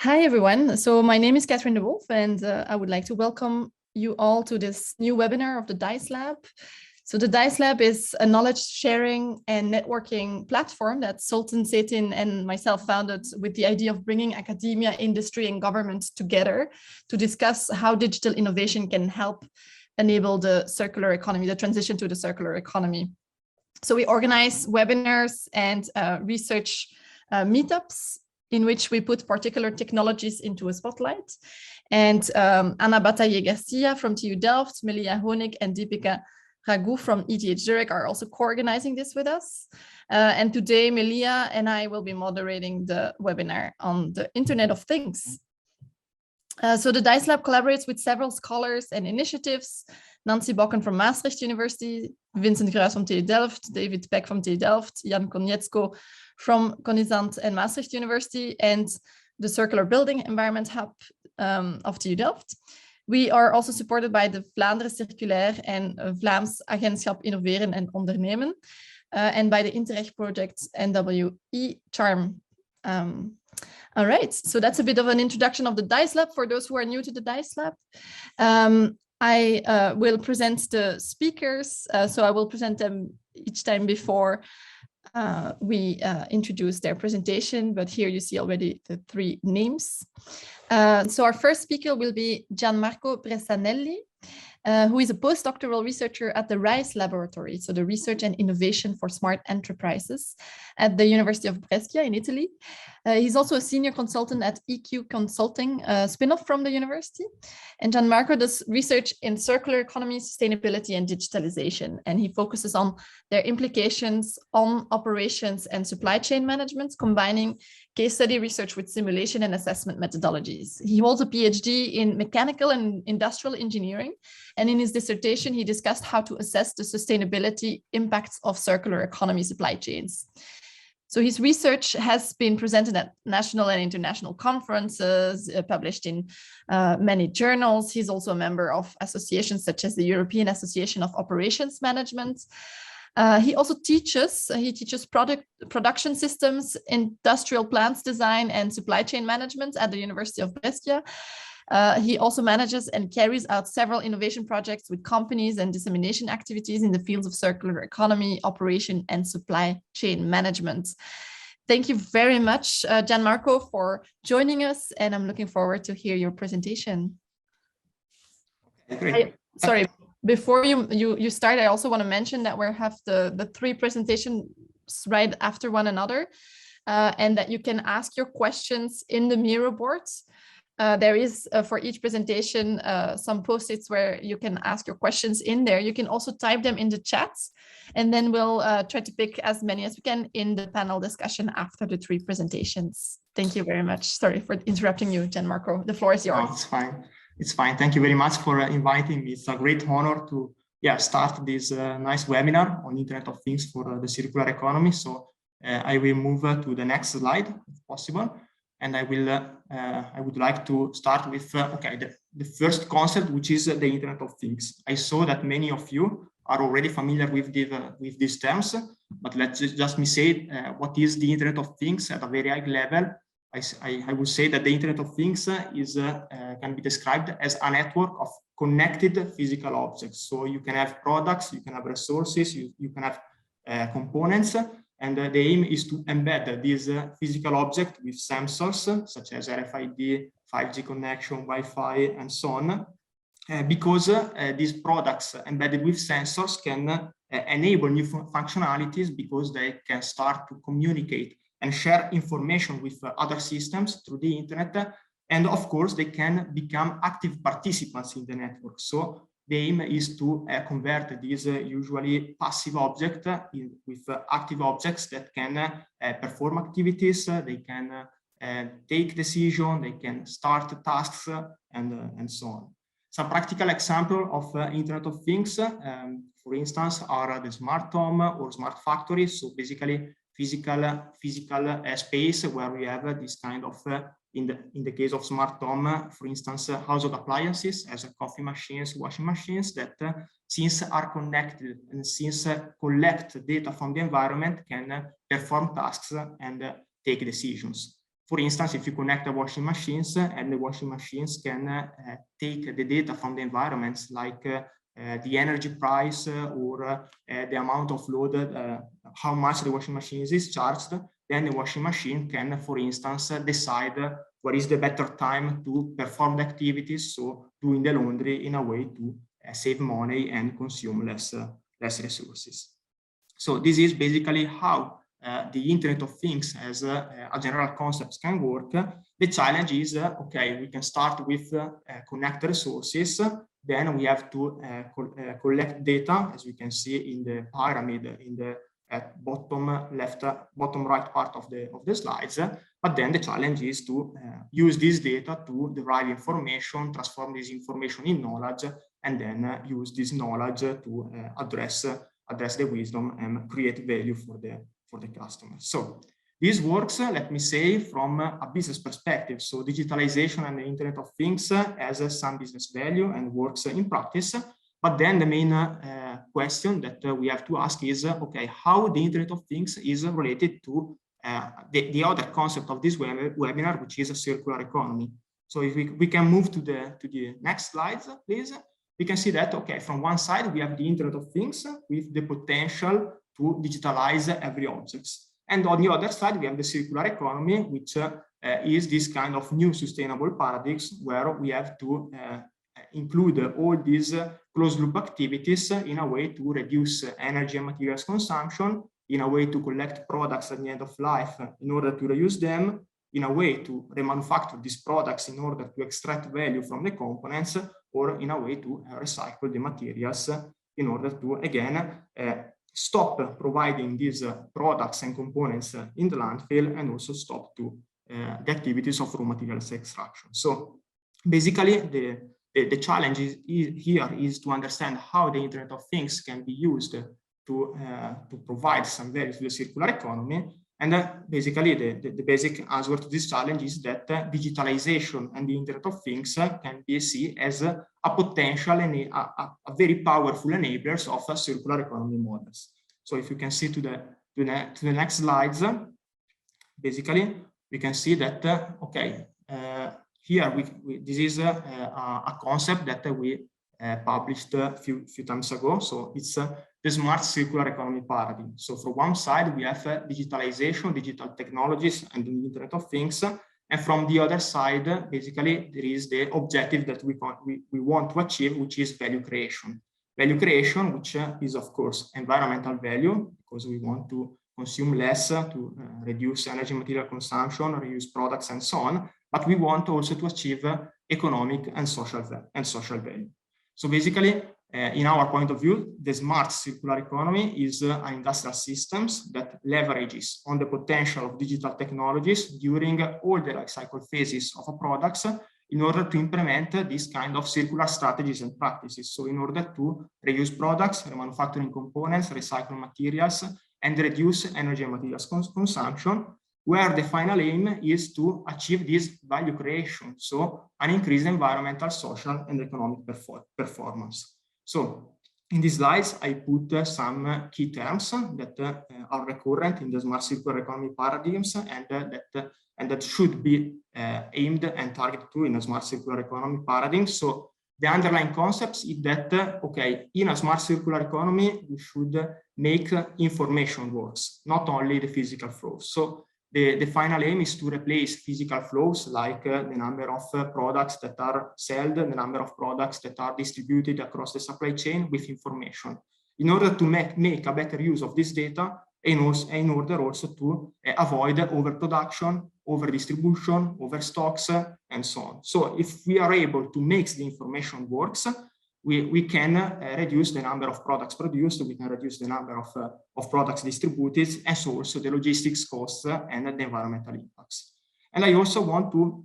Hi, everyone. So my name is Catherine de Wolf, and I would like to welcome you all to this new webinar of the DiCE Lab. So the DiCE Lab is a knowledge sharing and networking platform that Sultan, Çetin, and myself founded with the idea of bringing academia, industry, and government together to discuss how digital innovation can help enable the circular economy, the transition to the circular economy. So we organize webinars and research meetups in which we put particular technologies into a spotlight. And Batallé Garcia from TU Delft, Meliha, Honic, and Deepika, Raghu from ETH Zurich are also co-organizing this with us. And today, Meliha and I will be moderating the webinar on the Internet of Things. So the DiCE Lab collaborates with several scholars and initiatives. Nancy Bocken from Maastricht University, Vincent Gruis from TU Delft, David Peck from TU Delft, Jan Konietzko from Konisant and Maastricht University, and the Circular Building Environment Hub of TU Delft. We are also supported by the Vlaanderen Circulair and Vlaams Agentschap Innoveren en Ondernemen, and by the Interreg project NWE Charm. All right, so that's a bit of an introduction of the DiCE Lab for those who are new to the DiCE Lab. I will present the speakers, so I will present them each time before we introduce their presentation, but here you see already the three names. So our first speaker will be Gianmarco Bressanelli, who is a postdoctoral researcher at the RISE laboratory, so the Research and Innovation for Smart Enterprises at the University of Brescia in Italy. He's also a senior consultant at EQ Consulting, a spin-off from the university. And Gianmarco does research in circular economy, sustainability, and digitalization. And he focuses on their implications on operations and supply chain management, combining case study research with simulation and assessment methodologies. He holds a PhD in mechanical and industrial engineering. And in his dissertation, he discussed how to assess the sustainability impacts of circular economy supply chains. So his research has been presented at national and international conferences, published in many journals. He's also a member of associations such as the European Association of Operations Management. He also teaches production systems, industrial plants design, and supply chain management at the University of Brescia. He also manages and carries out several innovation projects with companies and dissemination activities in the fields of circular economy, operation, and supply chain management. Thank you very much, Gianmarco, for joining us, and I'm looking forward to hear your presentation. Sorry, before you start, I also want to mention that we have the three presentations right after one another, and that you can ask your questions in the Miro boards. There is, for each presentation, some post-its where you can ask your questions in there. You can also type them in the chats, and then we'll try to pick as many as we can in the panel discussion after the three presentations. Thank you very much. Sorry for interrupting you, Gianmarco. The floor is yours. No, it's fine. It's fine. Thank you very much for inviting me. It's a great honor to start this nice webinar on Internet of Things for the circular economy. So I will move to the next slide, if possible. And I would like to start with the first concept, which is the Internet of Things. I saw that many of you are already familiar with these terms, but let's just me say what is the Internet of Things at a very high level. I would say that the Internet of Things can be described as a network of connected physical objects. So you can have products, you can have resources, you can have components. And the aim is to embed these physical objects with sensors such as RFID, 5G connection, Wi-Fi, and so on, because these products embedded with sensors can enable new functionalities because they can start to communicate and share information with other systems through the internet. And of course, they can become active participants in the network. So the aim is to convert these usually passive objects with active objects that can perform activities, they can take decisions, they can start tasks, and so on. Some practical examples of Internet of Things, for instance, are the smart home or smart factories. So basically physical space where we have this kind of in the case of smart home, for instance, household appliances as coffee machines, washing machines that since are connected and since collect data from the environment can perform tasks and take decisions. For instance, if you connect the washing machines and the washing machines can take the data from the environments like the energy price or the amount of load, how much the washing machine is charged, then the washing machine can, for instance, decide what is the better time to perform the activities, so doing the laundry in a way to save money and consume less resources. So this is basically how the Internet of Things as a general concept can work. The challenge is, okay, we can start with connect resources, then we have to collect data, as we can see in the pyramid in the bottom right part of the slides. But then the challenge is to use this data to derive information, transform this information in knowledge, and then use this knowledge to address the wisdom and create value for the customer. So this works, let me say, from a business perspective. So digitalization and the Internet of Things has some business value and works in practice. But then the main question that we have to ask is, okay, how the Internet of Things is related to the other concept of this webinar, which is a circular economy. So if we can move to the next slides, please. We can see that, okay, from one side, we have the Internet of Things with the potential to digitalize every object. And on the other side, we have the circular economy, which is this kind of new sustainable paradigms where we have to include all these closed loop activities in a way to reduce energy and materials consumption, in a way to collect products at the end of life in order to reuse them, in a way to remanufacture these products in order to extract value from the components, or in a way to recycle the materials in order to, again, stop providing these products and components in the landfill, and also stop to the activities of raw materials extraction. So basically, the challenge here is to understand how the Internet of Things can be used to provide some value to the circular economy. And basically, the basic answer to this challenge is that digitalization and the Internet of Things can be seen as a potential and a very powerful enablers of a circular economy models. So if you can see to the next slides, basically, we can see that, okay, here this is a concept that we published a few times ago. So it's the smart circular economy paradigm. So from one side, we have digitalization, digital technologies, and the Internet of Things. And from the other side, basically, there is the objective that we want to achieve, which is value creation. Value creation, which is, of course, environmental value, because we want to consume less, to reduce energy material consumption, reuse products, and so on. But we want also to achieve economic and social value. So basically, in our point of view, the smart circular economy is an industrial systems that leverages on the potential of digital technologies during all the life cycle phases of a product in order to implement this kind of circular strategies and practices. So in order to reuse products, remanufacturing components, recycle materials, and reduce energy and materials consumption, where the final aim is to achieve this value creation, so an increased environmental, social, and economic performance. So in these slides, I put some key terms that are recurrent in the smart circular economy paradigms and that should be aimed and targeted to in a smart circular economy paradigm. So the underlying concepts is that, okay, in a smart circular economy, we should make information works, not only the physical flows. So the final aim is to replace physical flows like the number of products that are sold, the number of products that are distributed across the supply chain with information, in order to make a better use of this data, and in order also to avoid overproduction, overdistribution, overstocks, and so on. So if we are able to make the information works, we can reduce the number of products produced, we can reduce the number of products distributed, and so also the logistics costs and the environmental impacts. And I also want to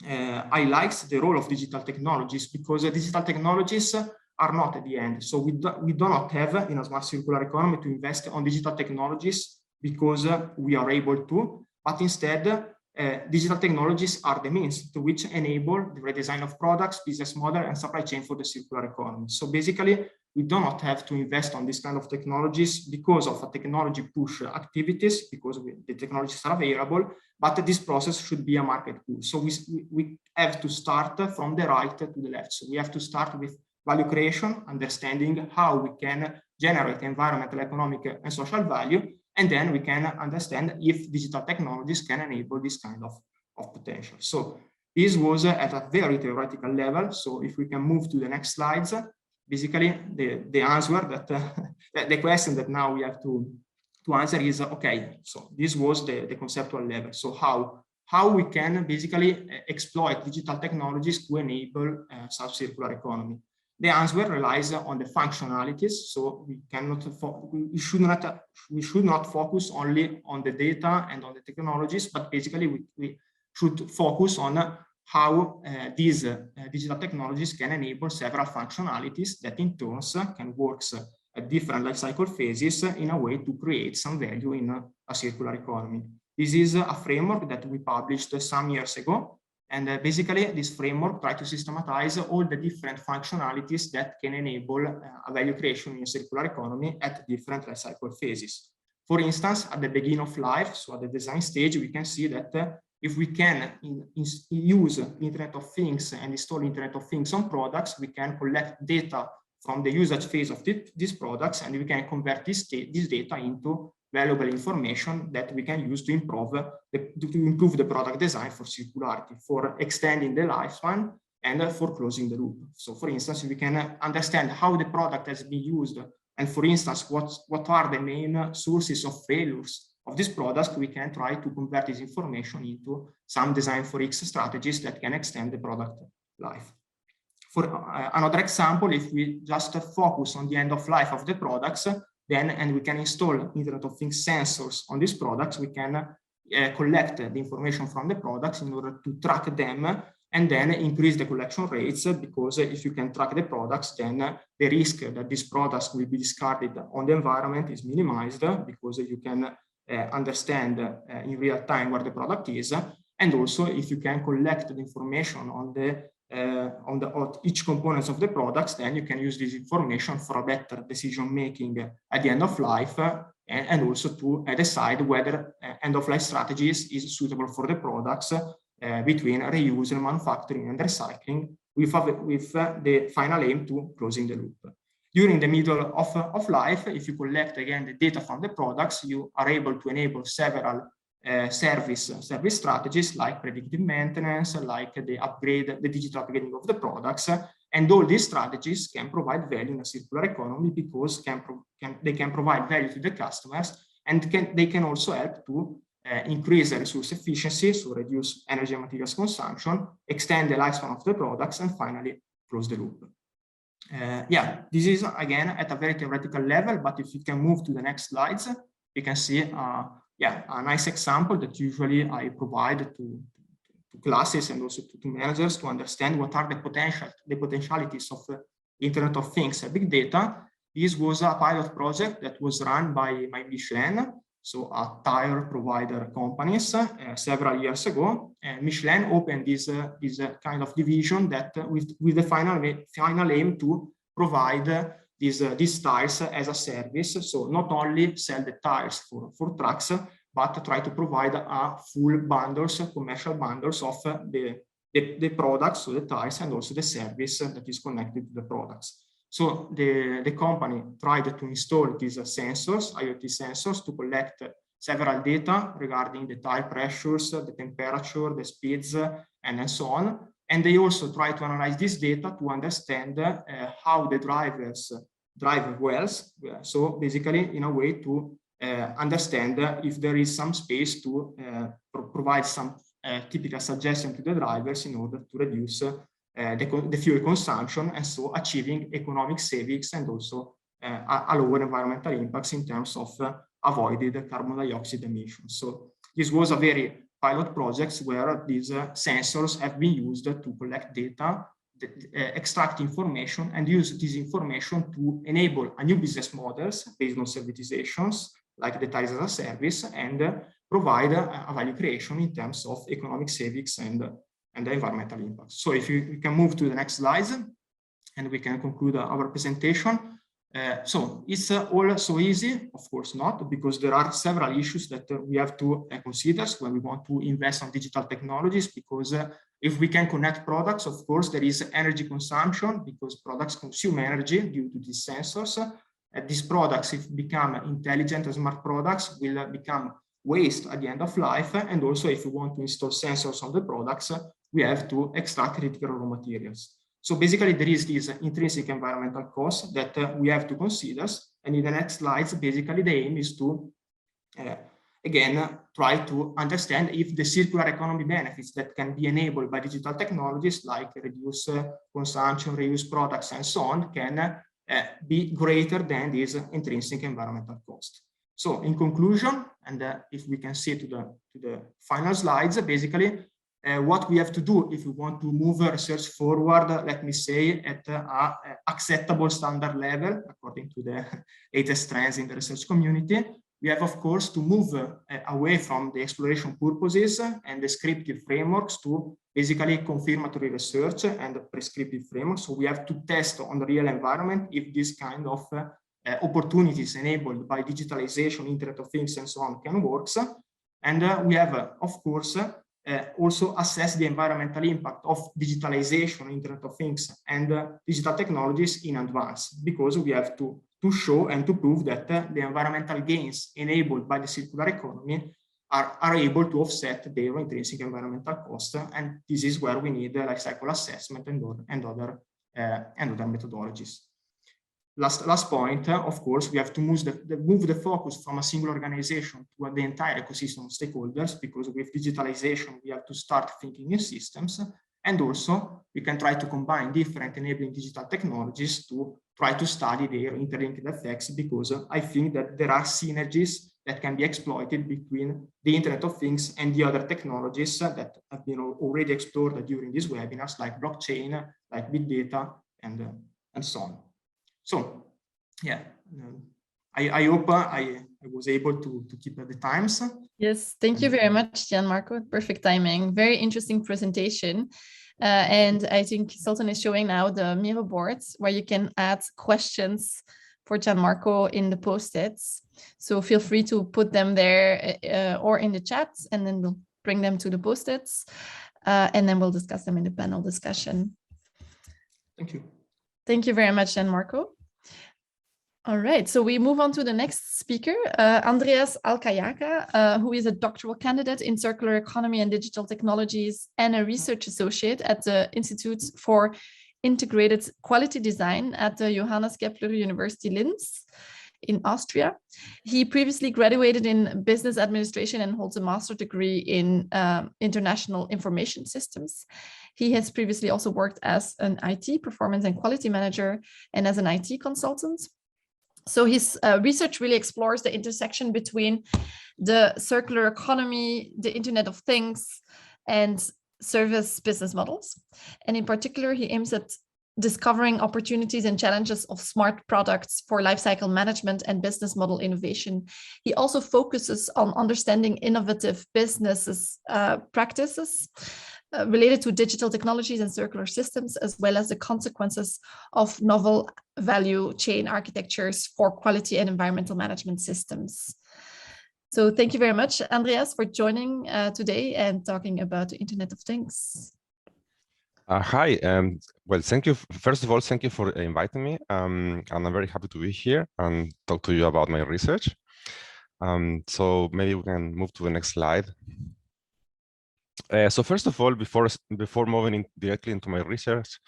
highlight the role of digital technologies, because digital technologies are not at the end. So we do not have in a smart circular economy to invest on digital technologies because we are able to, but instead digital technologies are the means to which enable the redesign of products, business model, and supply chain for the circular economy. So basically, we do not have to invest on this kind of technologies because of a technology push activities, because the technologies are available, but this process should be a market pull. So we have to start from the right to the left. So we have to start with value creation, understanding how we can generate environmental, economic, and social value, and then we can understand if digital technologies can enable this kind of potential. So this was at a very theoretical level. So if we can move to the next slides, basically the answer that the question that now we have to answer is, okay, so this was the conceptual level. So how we can basically exploit digital technologies to enable such-circular economy. The answer relies on the functionalities. So we cannot, we should not focus only on the data and on the technologies, but basically we should focus on how these digital technologies can enable several functionalities that in turn can work at different life cycle phases in a way to create some value in a circular economy. This is a framework that we published some years ago. And basically, this framework tries to systematize all the different functionalities that can enable a value creation in a circular economy at different life cycle phases. For instance, at the beginning of life, so at the design stage, we can see that if we can use Internet of Things and install Internet of Things on products, we can collect data from the usage phase of these products, and we can convert this data into valuable information that we can use to improve the product design for circularity, for extending the lifespan, and for closing the loop. So for instance, we can understand how the product has been used, and for instance, what are the main sources of failures of this product. We can try to convert this information into some design for X strategies that can extend the product life. For another example, if we just focus on the end of life of the products, and we can install Internet of Things sensors on these products, we can collect the information from the products in order to track them and then increase the collection rates, because if you can track the products, then the risk that these products will be discarded on the environment is minimized, because you can understand in real time where the product is. And also, if you can collect the information on each components of the products, then you can use this information for a better decision making at the end of life, and also to decide whether end of life strategies is suitable for the products between reuse, remanufacturing, and recycling, with the final aim to closing the loop. During the middle of life, if you collect again the data from the products, you are able to enable several service strategies like predictive maintenance, like the digital upgrading of the products, and all these strategies can provide value in a circular economy, because they can provide value to the customers, and they can also help to increase the resource efficiency, so reduce energy and materials consumption, extend the lifespan of the products, and finally close the loop. Yeah, this is again at a very theoretical level, but if you can move to the next slides, you can see a nice example that usually I provide to classes and also to managers to understand what are the potentialities of Internet of Things and big data. This was a pilot project that was run by Michelin, so a tire provider companies, several years ago. And Michelin opened this kind of division that with the final aim to provide these tires as a service. So not only sell the tires for trucks, but try to provide a full bundles, commercial bundles of the products, so the tires, and also the service that is connected to the products. So the company tried to install these sensors, IoT sensors, to collect several data regarding the tire pressures, the temperature, the speeds, and so on. And they also try to analyze this data to understand how the drivers drive well. So basically, in a way to understand if there is some space to provide some typical suggestion to the drivers in order to reduce the fuel consumption, and so achieving economic savings and also a lower environmental impacts in terms of avoided carbon dioxide emissions. So this was a very pilot project where these sensors have been used to collect data, extract information, and use this information to enable a new business models based on servitizations like the tires as a service, and provide a value creation in terms of economic savings and the environmental impact. So if we can move to the next slides, and we can conclude our presentation. So it's all so easy? Of course not, because there are several issues that we have to consider when we want to invest on digital technologies, because if we can connect products, of course, there is energy consumption because products consume energy due to these sensors. These products, if become intelligent and smart products, will become waste at the end of life. And also, if we want to install sensors on the products, we have to extract critical raw materials. So basically, there is this intrinsic environmental cost that we have to consider. And in the next slides, basically, the aim is to, again, try to understand if the circular economy benefits that can be enabled by digital technologies like reduce consumption, reuse products, and so on, can be greater than this intrinsic environmental cost. So in conclusion, and if we can see to the final slides, basically, what we have to do if we want to move research forward, let me say, at an acceptable standard level, according to the latest trends in the research community, we have, of course, to move away from the exploration purposes and descriptive frameworks to basically confirmatory research and prescriptive frameworks. So we have to test on the real environment if this kind of opportunities enabled by digitalization, Internet of Things, and so on can work. And we have, of course, also assess the environmental impact of digitalization, Internet of Things, and digital technologies in advance, because we have to show and to prove that the environmental gains enabled by the circular economy are able to offset their intrinsic environmental cost. And this is where we need life cycle assessment and other methodologies. Last point, of course, we have to move the focus from a single organization to the entire ecosystem of stakeholders, because with digitalization, we have to start thinking in systems. And also, we can try to combine different enabling digital technologies to try to study their interlinked effects, because I think that there are synergies that can be exploited between the Internet of Things and the other technologies that have been already explored during these webinars, like blockchain, like big data, and so on. So, yeah, I hope I was able to keep the times. Yes, thank you very much, Gianmarco. Perfect timing. Very interesting presentation. And I think Sultan is showing now the Miro boards where you can add questions for Gianmarco in the post-its. So feel free to put them there or in the chat, and then we'll bring them to the post-its, and then we'll discuss them in the panel discussion. Thank you. Thank you very much, Gianmarco. All right, so we move on to the next speaker, Andreas Alcayaga, who is a doctoral candidate in circular economy and digital technologies and a research associate at the Institute for Integrated Quality Design at the Johannes Kelper University Linz in Austria. He previously graduated in business administration and holds a master's degree in international information systems. He has previously also worked as an IT performance and quality manager and as an IT consultant. So his research really explores the intersection between the circular economy, the Internet of Things, and service business models. And in particular, he aims at discovering opportunities and challenges of smart products for lifecycle management and business model innovation. He also focuses on understanding innovative businesses practices related to digital technologies and circular systems, as well as the consequences of novel value chain architectures for quality and environmental management systems. So thank you very much, Andreas, for joining today and talking about the Internet of Things. Hi, well, thank you. First of all, thank you for inviting me. And I'm very happy to be here and talk to you about my research. So maybe we can move to the next slide. So first of all, before moving directly into my research,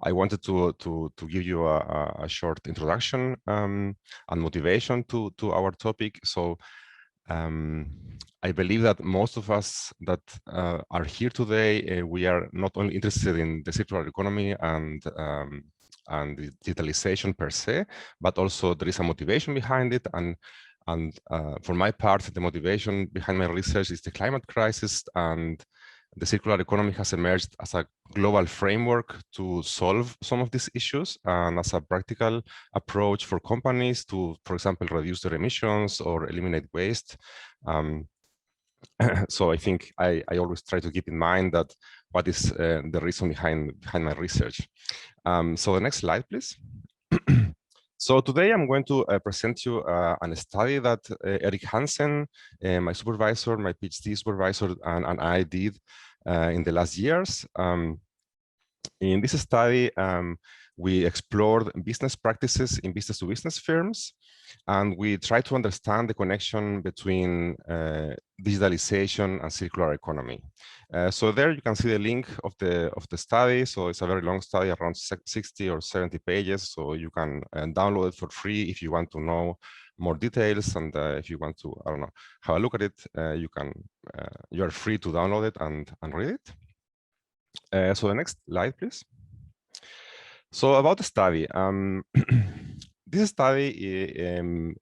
I wanted to give you a short introduction and motivation to our topic. So I believe that most of us that are here today, we are not only interested in the circular economy and the digitalization per se, but also there is a motivation behind it. And for my part, the motivation behind my research is the climate crisis, and the circular economy has emerged as a global framework to solve some of these issues and as a practical approach for companies to, for example, reduce their emissions or eliminate waste. So I think I always try to keep in mind that what is the reason behind my research. So the next slide, please. So today I'm going to present you a study that Erik Hansen, my supervisor, my PhD supervisor, and I did in the last years. In this study, we explored business practices in business-to-business firms, and we tried to understand the connection between digitalization and circular economy. So there you can see the link of the study. So it's a very long study, around 60 or 70 pages. So you can download it for free if you want to know more details, and if you want to, I don't know, have a look at it, you are free to download it and read it. So the next slide, please. So about the study, this study, in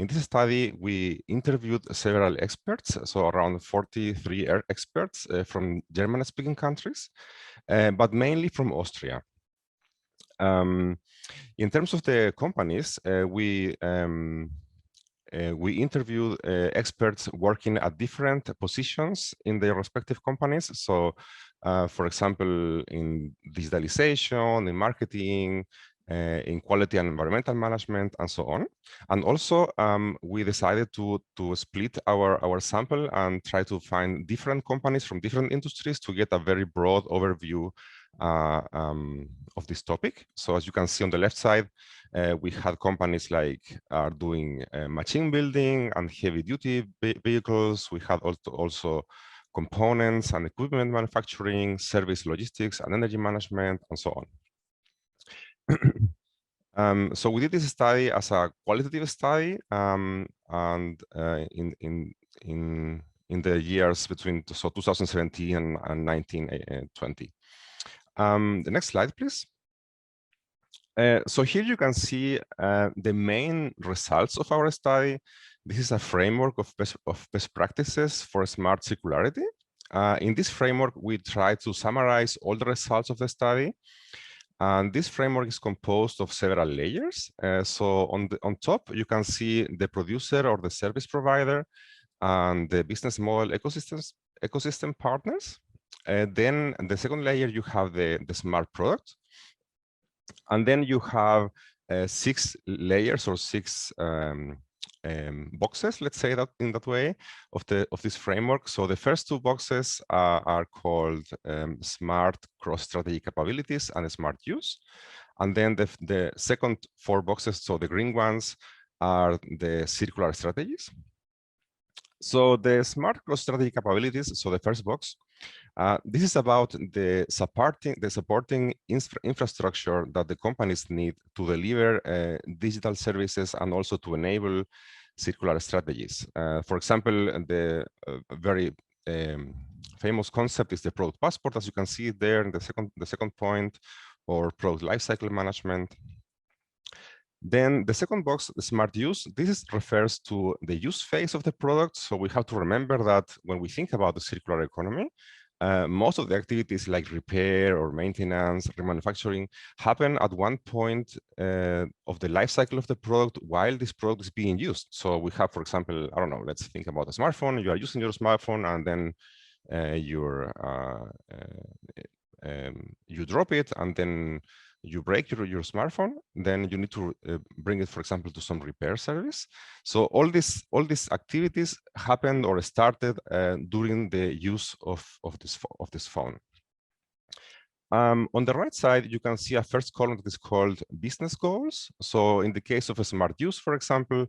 this study, we interviewed several experts, so around 43 experts from German-speaking countries, but mainly from Austria. In terms of the companies, we interviewed experts working at different positions in their respective companies. So, for example, in digitalization, in marketing, in quality and environmental management, and so on. And also, we decided to split our sample and try to find different companies from different industries to get a very broad overview of this topic. So as you can see on the left side, we had companies like doing machine building and heavy duty vehicles. We had also components and equipment manufacturing, service logistics and energy management, and so on. So we did this study as a qualitative study, and in the years between 2017 and 1920. The next slide, please. So here you can see the main results of our study. This is a framework of best practices for smart circularity. In this framework, we try to summarize all the results of the study. And this framework is composed of several layers. So on top, you can see the producer or the service provider and the business model ecosystem partners. Then the second layer, you have the smart product. And then you have 6 layers or 6 boxes, let's say that in that way, of this framework. So the first 2 boxes are called smart cross-strategy capabilities and smart use. And then the second 4 boxes, so the green ones, are the circular strategies. So the smart cross-strategy capabilities, so the first box, this is about the supporting infrastructure that the companies need to deliver digital services and also to enable circular strategies. For example, the very famous concept is the product passport, as you can see there in the second point, or product lifecycle management. Then the second box, the smart use, this refers to the use phase of the product. So we have to remember that when we think about the circular economy, most of the activities like repair or maintenance, remanufacturing happen at one point of the life cycle of the product while this product is being used. So we have, for example, I don't know, let's think about a smartphone. You are using your smartphone and then you drop it and then you break your smartphone, then you need to bring it, for example, to some repair service. So all these activities happened or started during the use of this phone. On the right side, you can see a first column that is called business goals. So in the case of a smart use, for example,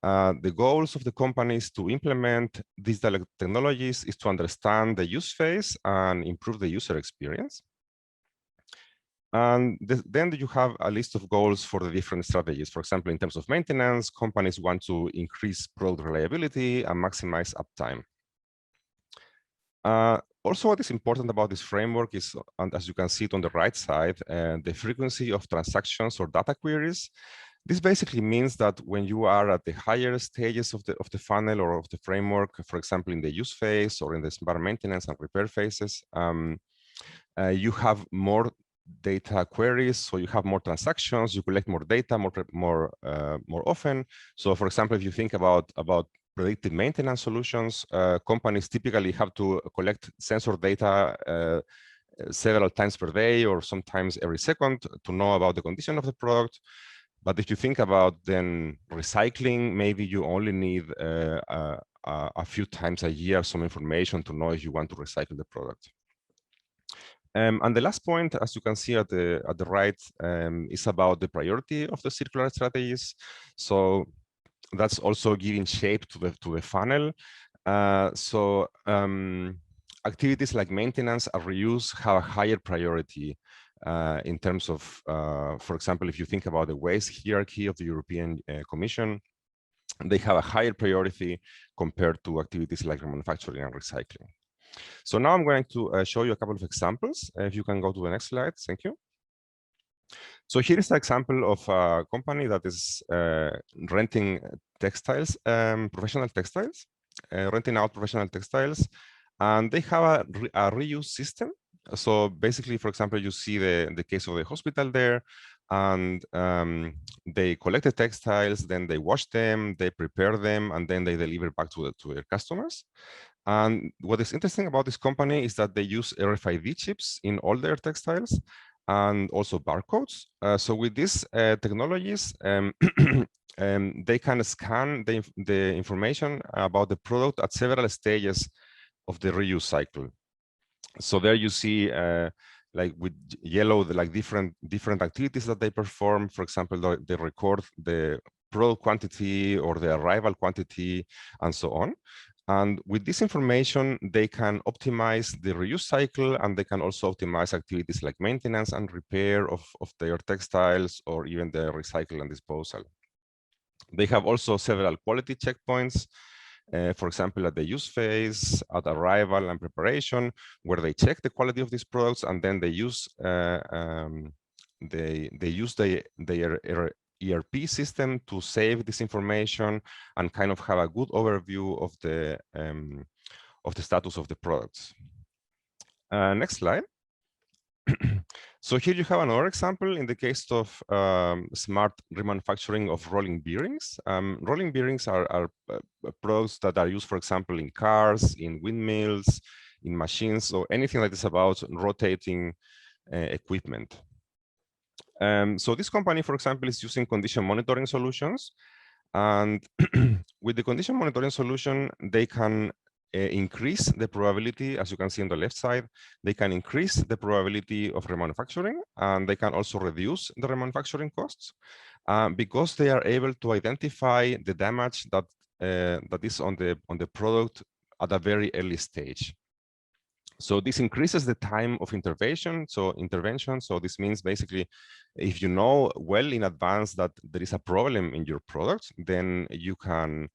the goals of the companies to implement digital technologies is to understand the use phase and improve the user experience. And then you have a list of goals for the different strategies. For example, in terms of maintenance, companies want to increase product reliability and maximize uptime. Also, what is important about this framework is, and as you can see it on the right side, the frequency of transactions or data queries. This basically means that when you are at the higher stages of the funnel or of the framework, for example, in the use phase or in the smart maintenance and repair phases, you have more data queries, so you have more transactions, you collect more data more often. So, for example, if you think about predictive maintenance solutions, companies typically have to collect sensor data several times per day or sometimes every second to know about the condition of the product. But if you think about then recycling, maybe you only need a few times a year some information to know if you want to recycle the product. And the last point, as you can see at the right, is about the priority of the circular strategies. So that's also giving shape to the funnel. Activities like maintenance and reuse have a higher priority in terms of, for example, if you think about the waste hierarchy of the European Commission, they have a higher priority compared to activities like remanufacturing and recycling. So now I'm going to show you a couple of examples. If you can go to the next slide, thank you. So here is the example of a company that is renting textiles, professional textiles, renting out professional textiles, and they have a reuse system. So basically, for example, you see the case of the hospital there, and they collect the textiles, then they wash them, they prepare them, and then they deliver back to their customers. And what is interesting about this company is that they use RFID chips in all their textiles and also barcodes. So with these technologies, they can scan the information about the product at several stages of the reuse cycle. So there you see, like with yellow, like different activities that they perform. For example, they record the product quantity or the arrival quantity and so on. And with this information, they can optimize the reuse cycle, and they can also optimize activities like maintenance and repair of their textiles, or even the recycle and disposal. They have also several quality checkpoints, for example, at the use phase, at arrival and preparation, where they check the quality of these products, and then they use their ERP system to save this information and kind of have a good overview of the status of the products. Next slide. So here you have another example in the case of smart remanufacturing of rolling bearings. Rolling bearings are products that are used, for example, in cars, in windmills, in machines, or anything that is about rotating equipment. So this company, for example, is using condition monitoring solutions. And with the condition monitoring solution, they can increase the probability, as you can see on the left side, they can increase the probability of remanufacturing, and they can also reduce the remanufacturing costs because they are able to identify the damage that is on the product at a very early stage. So this increases the time of intervention. So this means basically, if you know well in advance that there is a problem in your product, then you can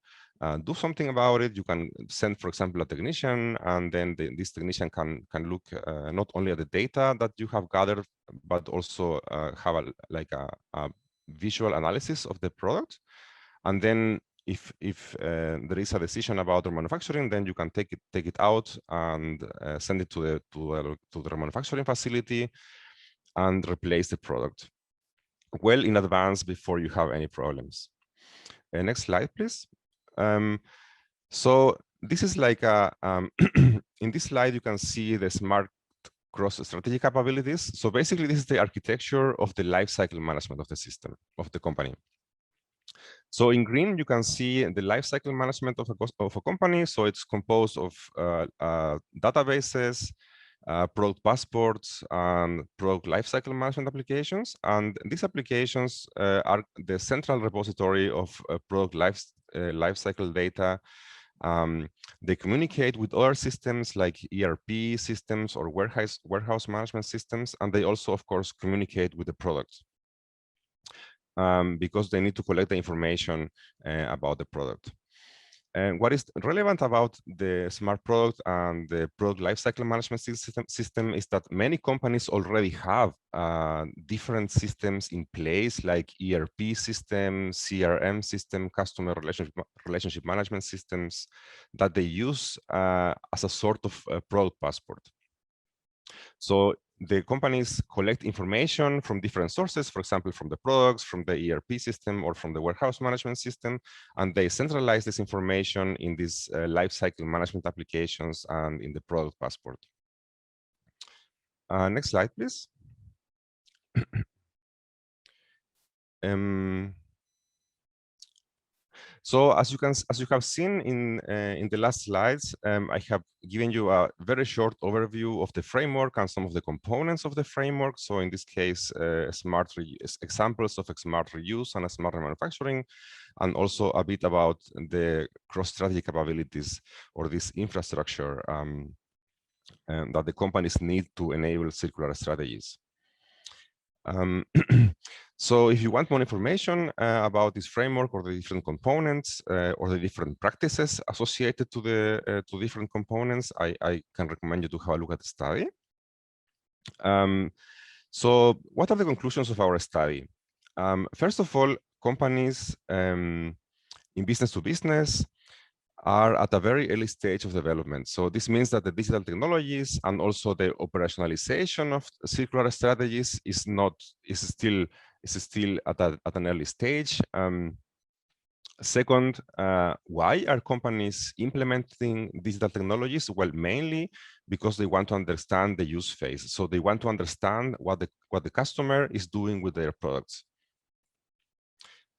do something about it. You can send, for example, a technician, and then this technician can look not only at the data that you have gathered, but also have a visual analysis of the product. And then if there is a decision about the manufacturing, then you can take it out and send it to the manufacturing facility and replace the product well in advance before you have any problems. Next slide, please. So this is like in this slide, you can see the smart cross-strategy capabilities. So basically, this is the architecture of the lifecycle management of the system, of the company. So in green, you can see the lifecycle management of a company. So it's composed of databases, product passports, and product lifecycle management applications. And these applications are the central repository of product lifecycle data. They communicate with other systems like ERP systems or warehouse management systems, and they also, of course, communicate with the products. Because they need to collect the information about the product. And what is relevant about the smart product and the product lifecycle management system is that many companies already have different systems in place, like ERP system, CRM system, customer relationship management systems that they use as a sort of product passport. So the companies collect information from different sources, for example, from the products, from the ERP system, or from the warehouse management system, and they centralize this information in these lifecycle management applications and in the product passport. Next slide, please. So as you have seen in the last slides, I have given you a very short overview of the framework and some of the components of the framework. So in this case, examples of smart reuse and smart remanufacturing, and also a bit about the cross-strategy capabilities or this infrastructure that the companies need to enable circular strategies. So if you want more information about this framework or the different components or the different practices associated to the different components, I can recommend you to have a look at the study. So what are the conclusions of our study? First of all, companies in business to business are at a very early stage of development. So this means that the digital technologies and also the operationalization of circular strategies is still at an early stage. Second, why are companies implementing digital technologies? Well, mainly because they want to understand the use phase. So they want to understand what the customer is doing with their products.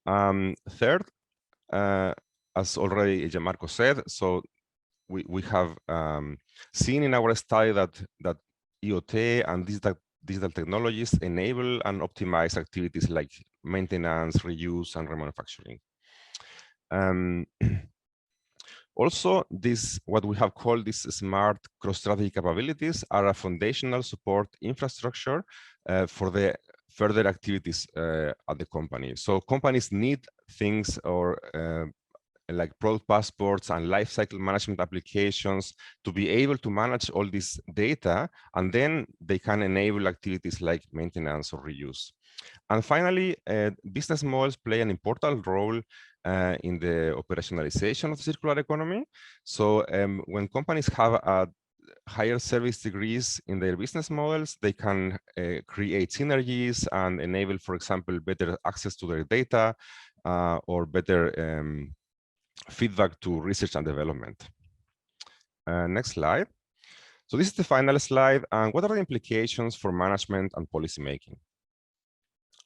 Third, as already Gianmarco said, so we have seen in our study that IoT and digital technologies enable and optimize activities like maintenance, reuse, and remanufacturing. Also, what we have called these smart cross-strategy capabilities are a foundational support infrastructure for the further activities at the company. So companies need things or like product passports and lifecycle management applications to be able to manage all this data, and then they can enable activities like maintenance or reuse. And finally, business models play an important role in the operationalization of the circular economy. So when companies have higher service degrees in their business models, they can create synergies and enable, for example, better access to their data or better feedback to research and development. Next slide. So this is the final slide. And what are the implications for management and policy making?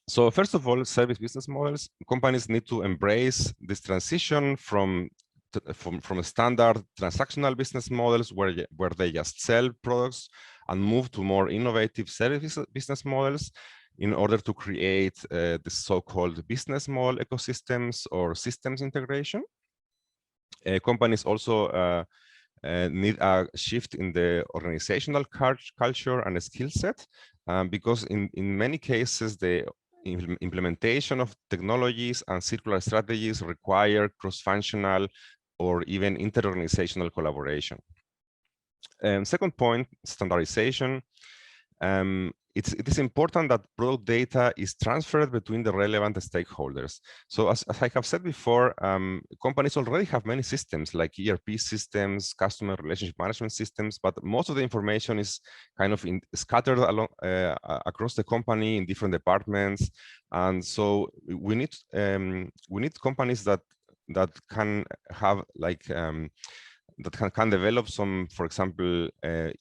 So first of all, service business models, companies need to embrace this transition from standard transactional business models where they just sell products and move to more innovative service business models in order to create the so-called business model ecosystems or systems integration. Companies also need a shift in the organizational culture and skill set, because in many cases, the implementation of technologies and circular strategies require cross-functional or even inter-organizational collaboration. Second point, standardization. It is important that product data is transferred between the relevant stakeholders. So as I have said before, companies already have many systems like ERP systems, customer relationship management systems, but most of the information is kind of scattered along across the company in different departments. And so we need companies that can have like that can develop some, for example,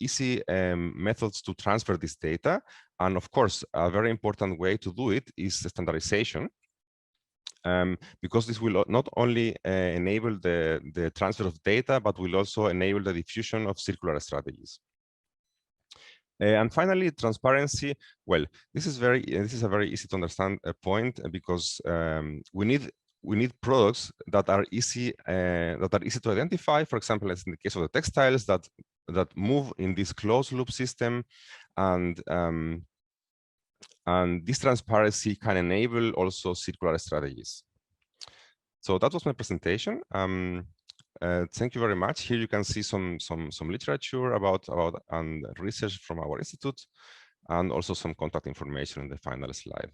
easy methods to transfer this data. And of course, a very important way to do it is standardization, because this will not only enable the transfer of data, but will also enable the diffusion of circular strategies. And finally, transparency. Well, this is a very easy to understand point, because we need products that are easy to identify. For example, as in the case of the textiles that move in this closed loop system, and this transparency can enable also circular strategies. So that was my presentation. Thank you very much. Here you can see some literature about and research from our institute, and also some contact information in the final slide.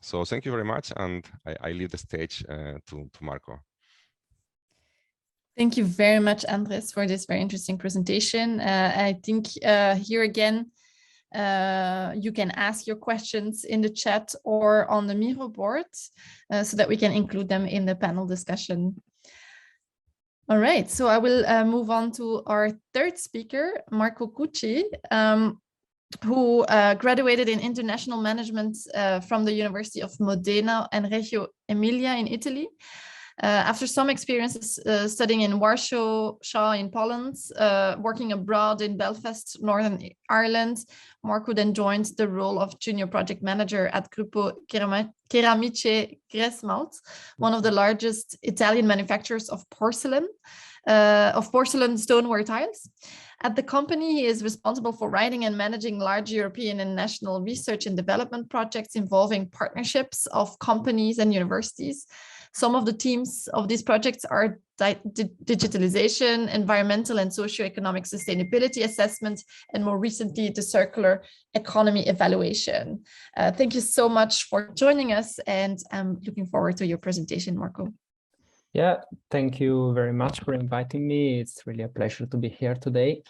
So thank you very much, and I leave the stage to Marco. Thank you very much, Andreas, for this very interesting presentation. I think here again, you can ask your questions in the chat or on the Miro board so that we can include them in the panel discussion. All right, so I will move on to our third speaker, Marco Cucchi. who graduated in international management from the University of Modena and Reggio Emilia in Italy. After some experiences studying in Warsaw in Poland, working abroad in Belfast, Northern Ireland, Marco then joined the role of junior project manager at Gruppo Ceramiche Gresmalt, one of the largest Italian manufacturers of porcelain stoneware tiles. At the company, he is responsible for writing and managing large European and national research and development projects involving partnerships of companies and universities. Some of the themes of these projects are digitalization, environmental and socioeconomic sustainability assessment, and more recently, the circular economy evaluation. Thank you so much for joining us, and I'm looking forward to your presentation, Marco. Yeah, thank you very much for inviting me. It's really a pleasure to be here today.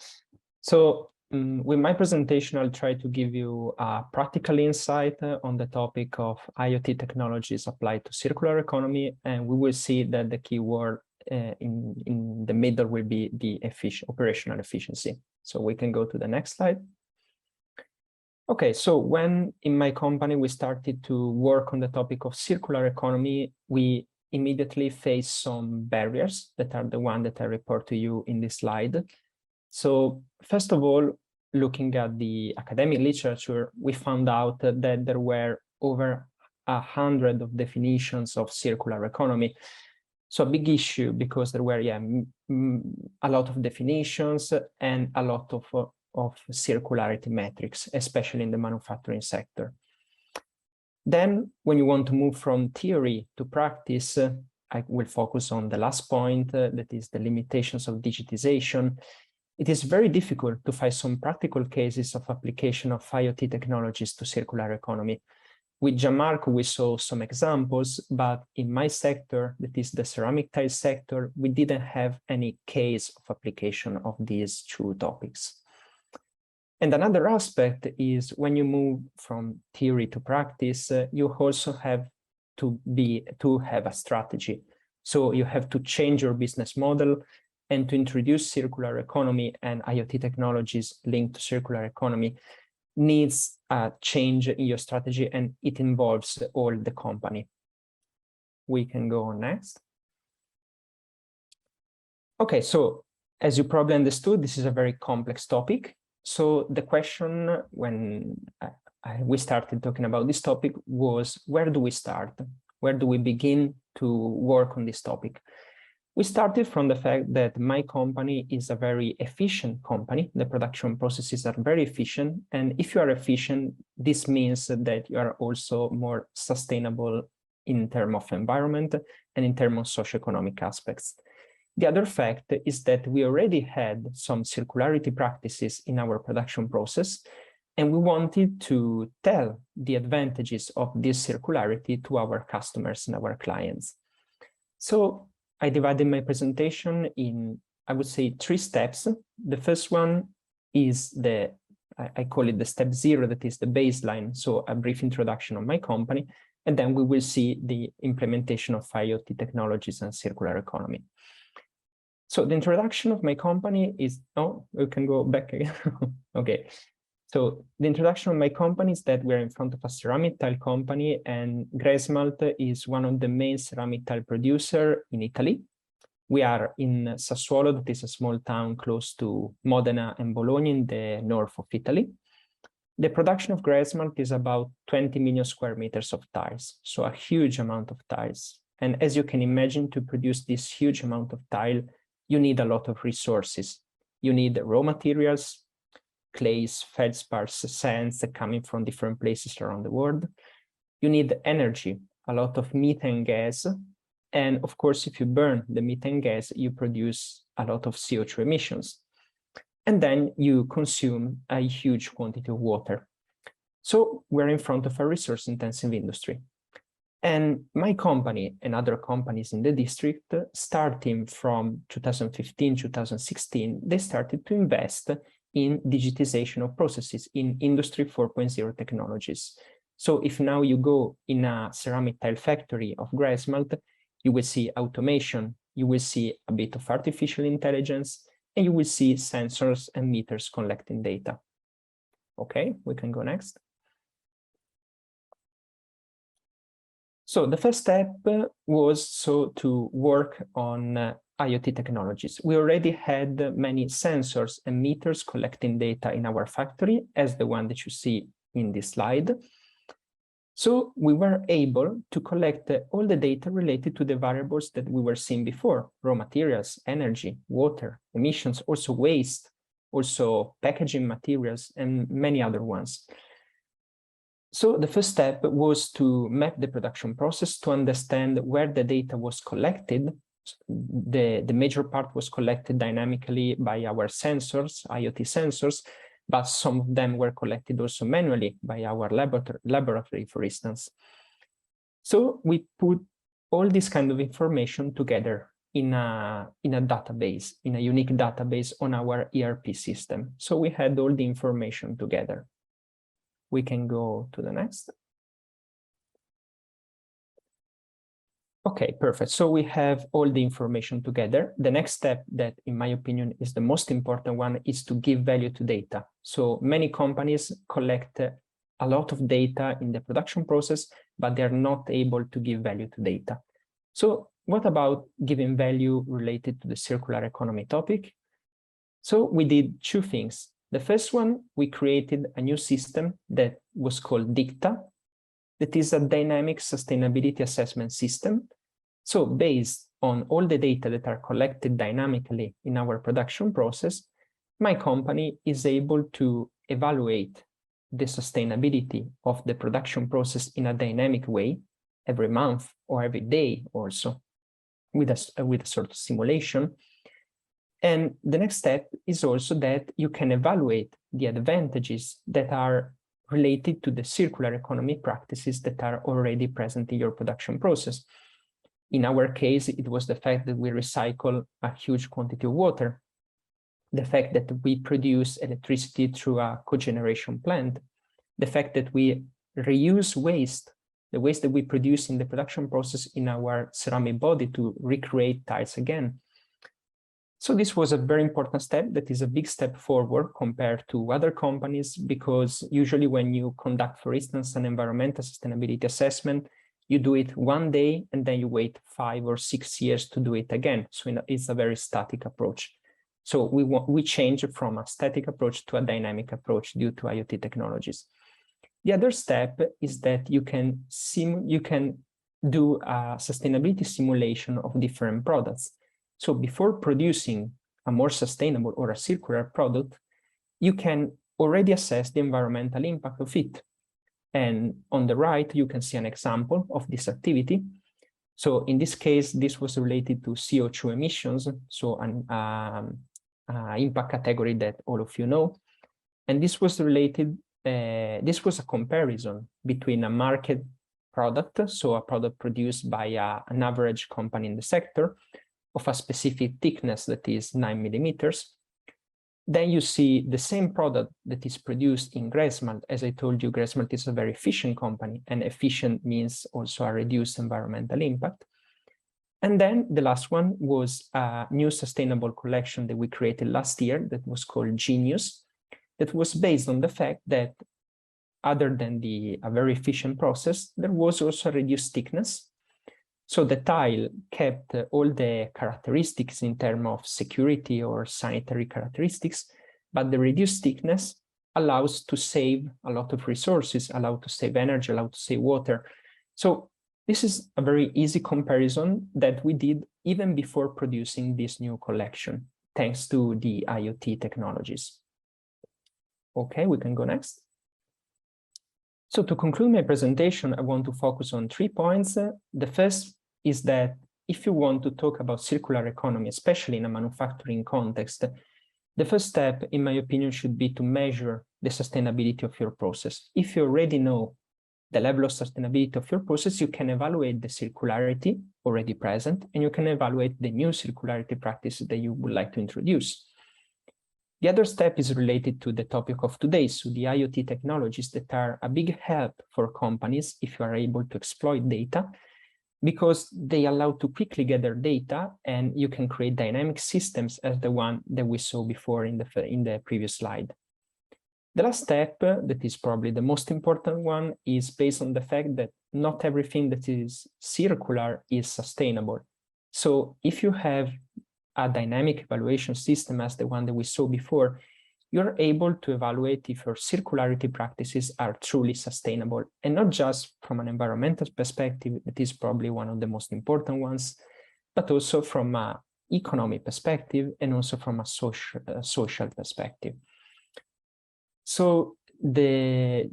So with my presentation, I'll try to give you a practical insight on the topic of IoT technologies applied to circular economy, and we will see that the key word in the middle will be the operational efficiency. So we can go to the next slide. Okay, so when in my company we started to work on the topic of circular economy, we immediately face some barriers that are the one that I report to you in this slide. So first of all, looking at the academic literature, we found out that there were over 100 of definitions of circular economy. So a big issue because there were a lot of definitions and a lot of circularity metrics, especially in the manufacturing sector. Then when you want to move from theory to practice, I will focus on the last point, that is the limitations of digitization. It is very difficult to find some practical cases of application of IoT technologies to circular economy. With Gianmarco, we saw some examples, but in my sector, that is the ceramic tile sector, we didn't have any case of application of these two topics. And another aspect is when you move from theory to practice, you also have to have a strategy. So you have to change your business model, and to introduce circular economy and IoT technologies linked to circular economy needs a change in your strategy, and it involves all the company. We can go on next. Okay, so as you probably understood, this is a very complex topic. So the question when we started talking about this topic was, where do we start? Where do we begin to work on this topic? We started from the fact that my company is a very efficient company. The production processes are very efficient. And if you are efficient, this means that you are also more sustainable in terms of environment and in terms of socioeconomic aspects. The other fact is that we already had some circularity practices in our production process, and we wanted to tell the advantages of this circularity to our customers and our clients. So I divided my presentation in, I would say, 3 steps. The first one is I call it the step 0, that is the baseline. So a brief introduction of my company, and then we will see the implementation of IoT technologies and circular economy. So the introduction of my company is, oh, we can go back again. Okay. So the introduction of my company is that we're in front of a ceramic tile company, and Gresmalt is one of the main ceramic tile producer in Italy. We are in Sassuolo, that is a small town close to Modena and Bologna in the north of Italy. The production of Gresmalt is about 20 million square meters of tiles, so a huge amount of tiles. And as you can imagine, to produce this huge amount of tile, you need a lot of resources. You need raw materials, clays, feldspars, sands coming from different places around the world. You need energy, a lot of methane gas. And of course, if you burn the methane gas, you produce a lot of CO2 emissions. And then you consume a huge quantity of water. So we're in front of a resource-intensive industry. And my company and other companies in the district, starting from 2015, 2016, they started to invest in digitization of processes in Industry 4.0 technologies. So if now you go in a ceramic tile factory of Gresmalt, you will see automation, you will see a bit of artificial intelligence, and you will see sensors and meters collecting data. Okay, we can go next. So the first step was to work on IoT technologies. We already had many sensors and meters collecting data in our factory, as the one that you see in this slide. So we were able to collect all the data related to the variables that we were seeing before: raw materials, energy, water, emissions, also waste, also packaging materials, and many other ones. So the first step was to map the production process to understand where the data was collected. The major part was collected dynamically by our sensors, IoT sensors, but some of them were collected also manually by our laboratory, for instance. So we put all this kind of information together in a database, in a unique database on our ERP system. So we had all the information together. We can go to the next. Okay, perfect. So we have all the information together. The next step that, in my opinion, is the most important one is to give value to data. So many companies collect a lot of data in the production process, but they're not able to give value to data. So what about giving value related to the circular economy topic? So we did two things. The first one, we created a new system that was called DiCE, that is a dynamic sustainability assessment system. So based on all the data that are collected dynamically in our production process, my company is able to evaluate the sustainability of the production process in a dynamic way every month or every day also with a sort of simulation. And the next step is also that you can evaluate the advantages that are related to the circular economy practices that are already present in your production process. In our case, it was the fact that we recycle a huge quantity of water, the fact that we produce electricity through a cogeneration plant, the fact that we reuse waste, the waste that we produce in the production process in our ceramic body to recreate tiles again. So this was a very important step that is a big step forward compared to other companies, because usually when you conduct, for instance, an environmental sustainability assessment, you do it one day and then you wait 5 or 6 years to do it again. So it's a very static approach. So we change from a static approach to a dynamic approach due to IoT technologies. The other step is that you can do a sustainability simulation of different products. So before producing a more sustainable or a circular product, you can already assess the environmental impact of it. And on the right, you can see an example of this activity. So in this case, this was related to CO2 emissions, so an impact category that all of you know. And this was related, this was a comparison between a market product, so a product produced by an average company in the sector, of a specific thickness that is 9 millimeters. Then you see the same product that is produced in Gresmalt. As I told you, Gresmalt is a very efficient company, and efficient means also a reduced environmental impact. And then the last one was a new sustainable collection that we created last year that was called Genius, that was based on the fact that other than a very efficient process, there was also a reduced thickness. So the tile kept all the characteristics in terms of security or sanitary characteristics, but the reduced thickness allows to save a lot of resources, allows to save energy, allows to save water. So this is a very easy comparison that we did even before producing this new collection, thanks to the IoT technologies. Okay, we can go next. So to conclude my presentation, I want to focus on 3 points. The first is that if you want to talk about circular economy, especially in a manufacturing context, the first step, in my opinion, should be to measure the sustainability of your process. If you already know the level of sustainability of your process, you can evaluate the circularity already present, and you can evaluate the new circularity practices that you would like to introduce. The other step is related to the topic of today, so the IoT technologies that are a big help for companies if you are able to exploit data, because they allow to quickly gather data and you can create dynamic systems as the one that we saw before in the previous slide. The last step, that is probably the most important one, is based on the fact that not everything that is circular is sustainable. So if you have a dynamic evaluation system as the one that we saw before, you're able to evaluate if your circularity practices are truly sustainable, and not just from an environmental perspective, that is probably one of the most important ones, but also from an economic perspective and also from a social perspective. So the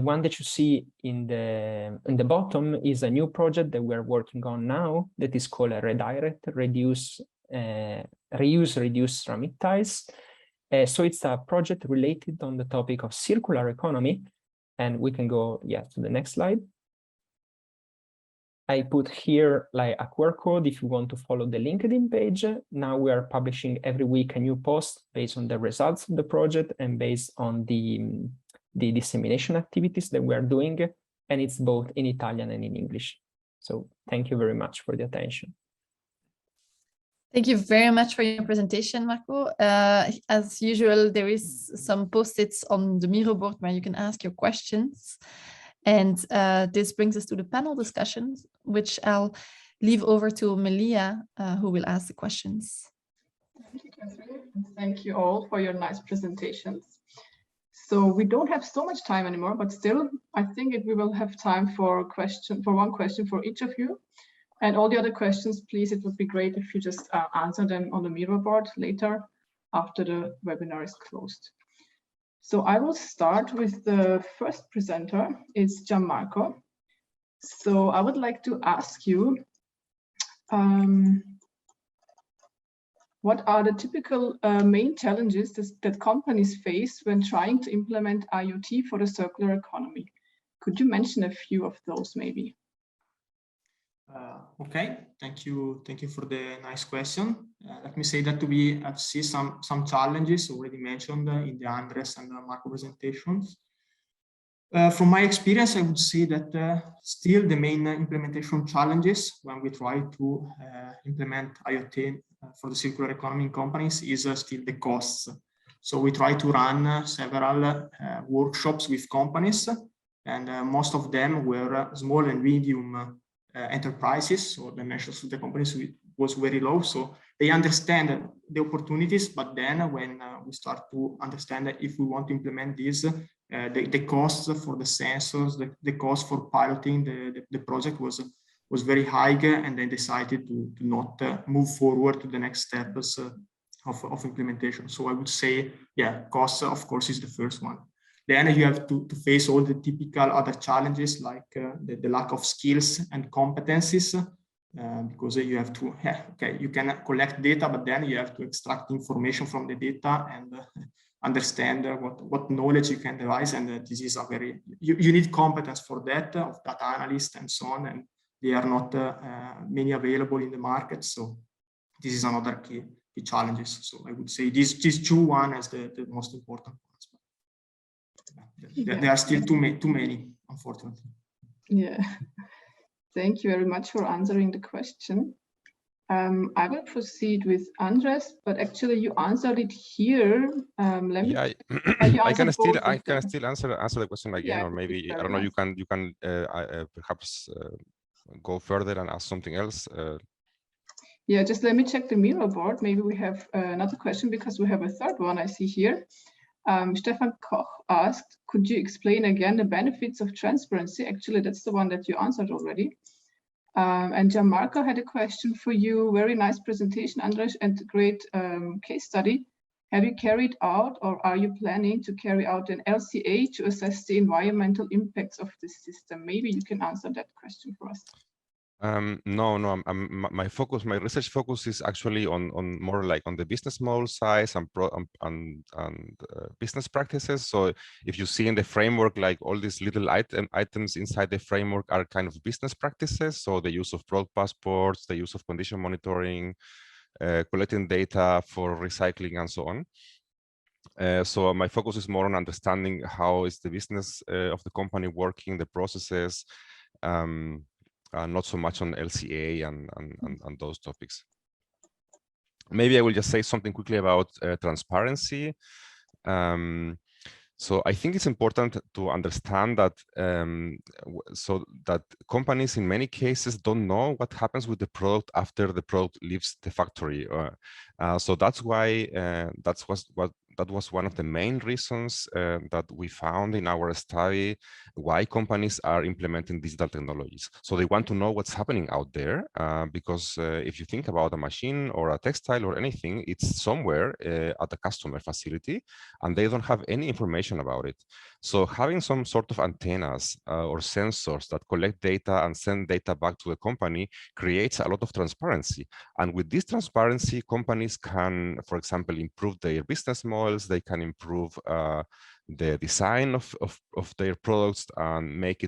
one that you see in the bottom is a new project that we're working on now that is called a redirect, reuse, reduce ceramic tiles. So it's a project related on the topic of circular economy, and we can go to the next slide. I put here like a QR code if you want to follow the LinkedIn page. Now we are publishing every week a new post based on the results of the project and based on the dissemination activities that we are doing, and it's both in Italian and in English. So thank you very much for the attention. Thank you very much for your presentation, Marco. As usual, there is some post-its on the Miro board where you can ask your questions. And this brings us to the panel discussions, which I'll leave over to Meliha, who will ask the questions. Thank you, Catherine, and thank you all for your nice presentations. So we don't have so much time anymore, but still, I think we will have time for one question for each of you. And all the other questions, please, it would be great if you just answer them on the Miro board later after the webinar is closed. So I will start with the first presenter, it's Gianmarco. So I would like to ask you, what are the typical main challenges that companies face when trying to implement IoT for the circular economy? Could you mention a few of those maybe? Okay, thank you for the nice question. Let me say that we have seen some challenges already mentioned in the Andreas and Marco presentations. From my experience, I would say that still the main implementation challenges when we try to implement IoT for the circular economy in companies is still the costs. So we try to run several workshops with companies, and most of them were small and medium enterprises, so the dimensions of the companies was very low, so they understand the opportunities, but then when we start to understand that if we want to implement this, the costs for the sensors, the cost for piloting the project was very high, and they decided to not move forward to the next steps of implementation. So I would say, yeah, costs of course is the first one. Then you have to face all the typical other challenges like the lack of skills and competencies, because you have to, you can collect data, but then you have to extract information from the data and understand what knowledge you can devise. And this is a very, you need competence for that, of data analysts and so on, and they are not many available in the market. So this is another key challenges. So I would say these two as the most important ones. There are still too many, unfortunately. Yeah, thank you very much for answering the question. I will proceed with Andreas, but actually you answered it here. I can still answer the question again, or maybe I don't know. You can perhaps go further and ask something else. Yeah, just let me check the Miro board. Maybe we have another question because we have a third one I see here. Stefan Koch asked, could you explain again the benefits of transparency? Actually, that's the one that you answered already. And Gianmarco had a question for you. Very nice presentation, Andreas, and great case study. Have you carried out, or are you planning to carry out an LCA to assess the environmental impacts of this system? Maybe you can answer that question for us. No, my research focus is actually on more like on the business model size and business practices. So if you see in the framework, like all these little items inside the framework are kind of business practices. So the use of road passports, the use of condition monitoring, collecting data for recycling and so on. So my focus is more on understanding how is the business of the company working, the processes, not so much on LCA and those topics. Maybe I will just say something quickly about transparency. So I think it's important to understand that so that companies in many cases don't know what happens with the product after the product leaves the factory. So that's why that was one of the main reasons that we found in our study why companies are implementing digital technologies. So they want to know what's happening out there, because if you think about a machine or a textile or anything, it's somewhere at the customer facility, and they don't have any information about it. So having some sort of antennas or sensors that collect data and send data back to the company creates a lot of transparency. And with this transparency, companies can, for example, improve their business models. They can improve the design of their products and make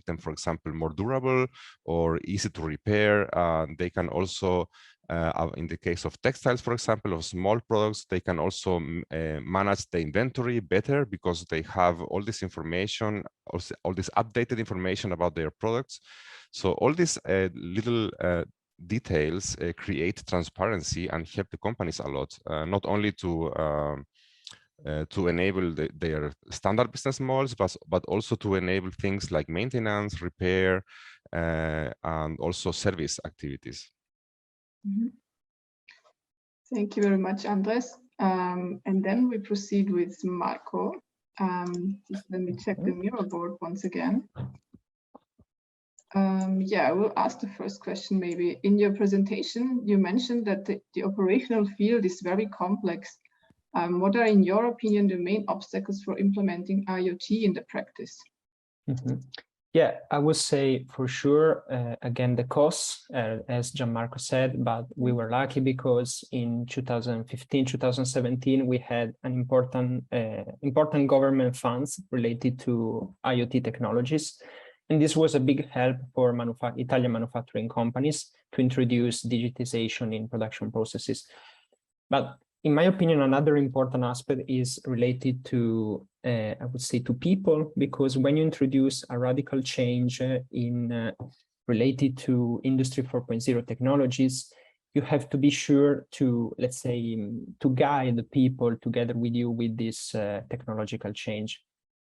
them, for example, more durable or easy to repair. They can also, in the case of textiles, for example, of small products, they can also manage the inventory better because they have all this information, all this updated information about their products. So all these little details create transparency and help the companies a lot, not only to enable their standard business models, but also to enable things like maintenance, repair, and also service activities. Mm-hmm. Thank you very much, Andreas. And then we proceed with Marco. Just let me check the mirror board once again. Yeah, I will ask the first question maybe. In your presentation, you mentioned that the operational field is very complex. What are, in your opinion, the main obstacles for implementing IoT in the practice? Mm-hmm. Yeah, I would say for sure, again, the costs, as Gianmarco said, but we were lucky because in 2015, 2017, we had an important government funds related to IoT technologies. And this was a big help for Italian manufacturing companies to introduce digitization in production processes. But in my opinion, another important aspect is related to, I would say, to people, because when you introduce a radical change related to Industry 4.0 technologies, you have to be sure to, let's say, to guide the people together with you with this technological change,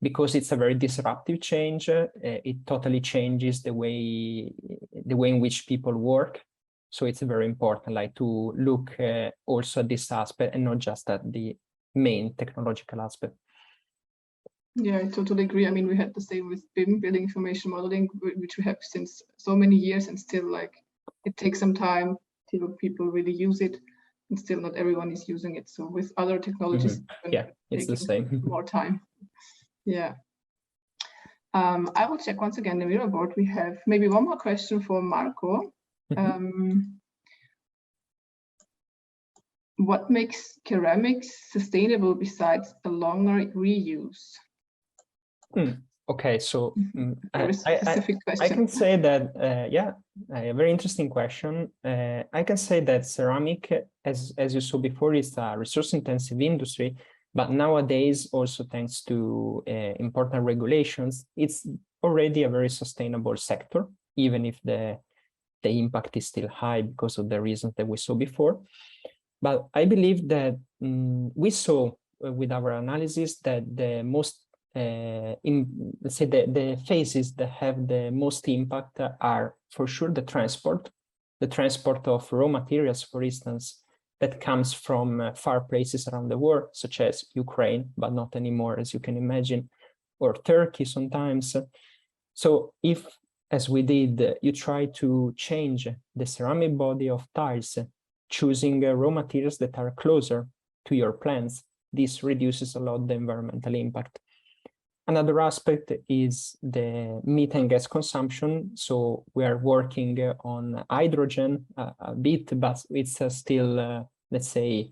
because it's a very disruptive change. It totally changes the way in which people work. So it's very important, like, to look also at this aspect and not just at the main technological aspect. Yeah, I totally agree. I mean, we had the same with BIM, building information modeling, which we have since so many years, and still, like, it takes some time till people really use it, and still not everyone is using it. So with other technologies, yeah, it's the same. More time. Yeah. I will check once again the mirror board. We have maybe one more question for Marco. What makes ceramics sustainable besides a longer reuse? Okay, so very specific question. I can say that, yeah, a very interesting question. I can say that ceramic, as you saw before, is a resource-intensive industry, but nowadays, also thanks to important regulations, it's already a very sustainable sector, even if the impact is still high because of the reasons that we saw before. But I believe that we saw with our analysis that the most, let's say, the phases that have the most impact are for sure the transport of raw materials, for instance, that comes from far places around the world, such as Ukraine, but not anymore, as you can imagine, or Turkey sometimes. So if, as we did, you try to change the ceramic body of tiles, choosing raw materials that are closer to your plants, this reduces a lot the environmental impact. Another aspect is the methane gas consumption. So we are working on hydrogen a bit, but it's still, let's say,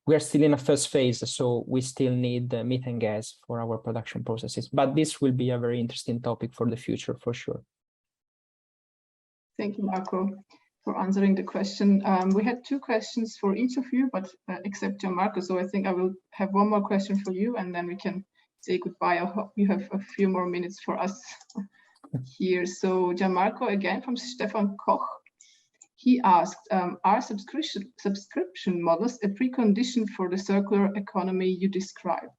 we are still in a first phase, so we still need methane gas for our production processes. But this will be a very interesting topic for the future, for sure. Thank you, Marco, for answering the question. We had two questions for each of you, but except Gianmarco, so I think I will have one more question for you, and then we can say goodbye. I hope you have a few more minutes for us here. So Gianmarco, again from Stefan Koch, he asked, are subscription models a precondition for the circular economy you describe?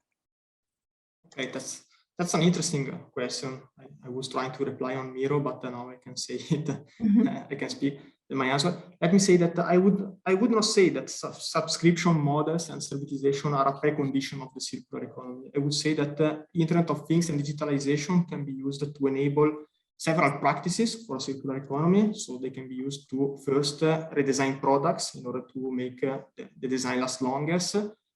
Great, that's an interesting question. I was trying to reply on Miro, but now I can say it. I can speak my answer. Let me say that I would not say that subscription models and servitization are a precondition of the circular economy. I would say that Internet of Things and digitalization can be used to enable several practices for a circular economy. So they can be used to first redesign products in order to make the design last longer.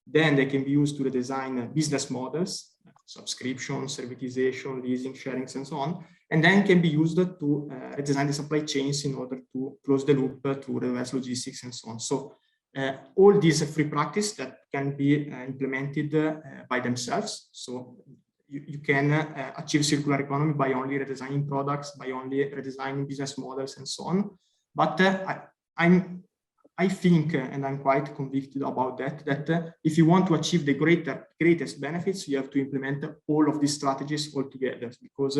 Then they can be used to redesign business models, subscription, servitization, leasing, sharing, and so on. And then can be used to redesign the supply chains in order to close the loop to reverse logistics and so on. So all these free practices that can be implemented by themselves. So you can achieve circular economy by only redesigning products, by only redesigning business models and so on. But I think, and I'm quite convicted about that if you want to achieve the greatest benefits, you have to implement all of these strategies all together. Because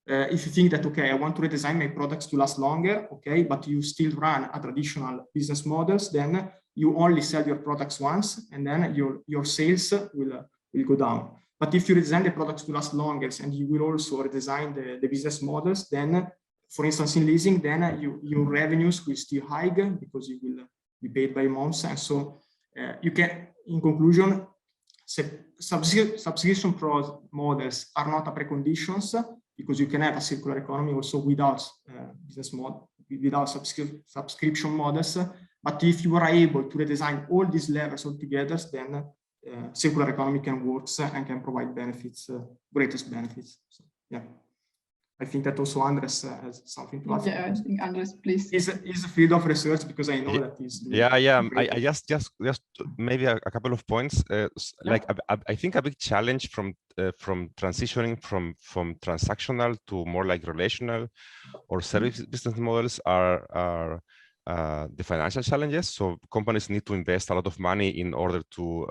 if you think that, okay, I want to redesign my products to last longer, okay, but you still run a traditional business models, then you only sell your products once, and then your sales will go down. But if you redesign the products to last longer, and you will also redesign the business models, then, for instance, in leasing, then your revenues will still high because you will be paid by months. And so you can, in conclusion, subscription models are not a preconditions, because you can have a circular economy also without business model, without subscription models. But if you are able to redesign all these levels all together, then circular economy can work and can provide benefits, greatest benefits. So, yeah. I think that also Andreas has something to add. Yeah, I think Andreas, please. Is a field of research, because I know that is. Yeah. I just maybe a couple of points. Like I think a big challenge from transitioning from transactional to more like relational or service business models are the financial challenges. So companies need to invest a lot of money in order to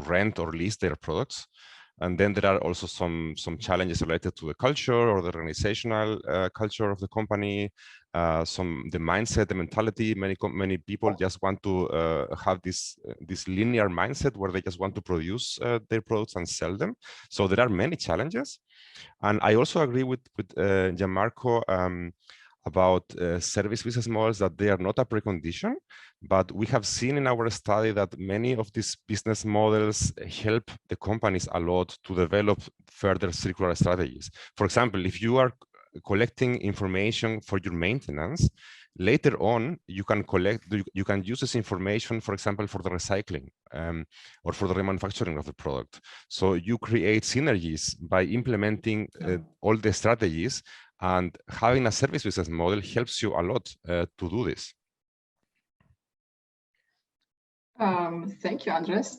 rent or lease their products. And then there are also some challenges related to the culture or the organizational culture of the company, the mindset, the mentality. Many people just want to have this linear mindset where they just want to produce their products and sell them. So there are many challenges. And I also agree with Gianmarco about service business models, that they are not a precondition, but we have seen in our study that many of these business models help the companies a lot to develop further circular strategies. For example, if you are collecting information for your maintenance, later on you can use this information, for example, for the recycling or for the remanufacturing of the product. So you create synergies by implementing all the strategies, and having a service business model helps you a lot to do this. Thank you, Andreas.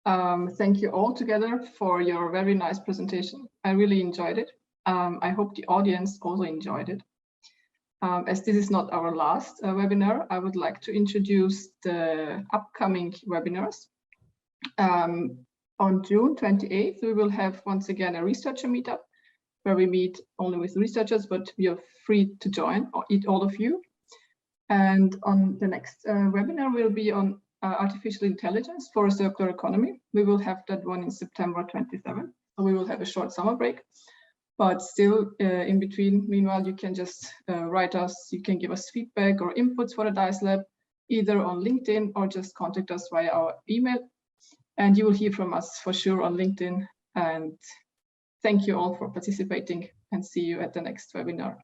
Thank you all together for your very nice presentation. I really enjoyed it. I hope the audience also enjoyed it. As this is not our last webinar, I would like to introduce the upcoming webinars. On June 28th, we will have once again a researcher meetup, where we meet only with researchers, but we are free to join, or all of you. And on the next webinar will be on artificial intelligence for a circular economy. We will have that one in September 27th. So we will have a short summer break, but still in between, meanwhile, you can just write us, you can give us feedback or inputs for the DiCE Lab, either on LinkedIn or just contact us via our email. And you will hear from us for sure on LinkedIn. And thank you all for participating, and see you at the next webinar.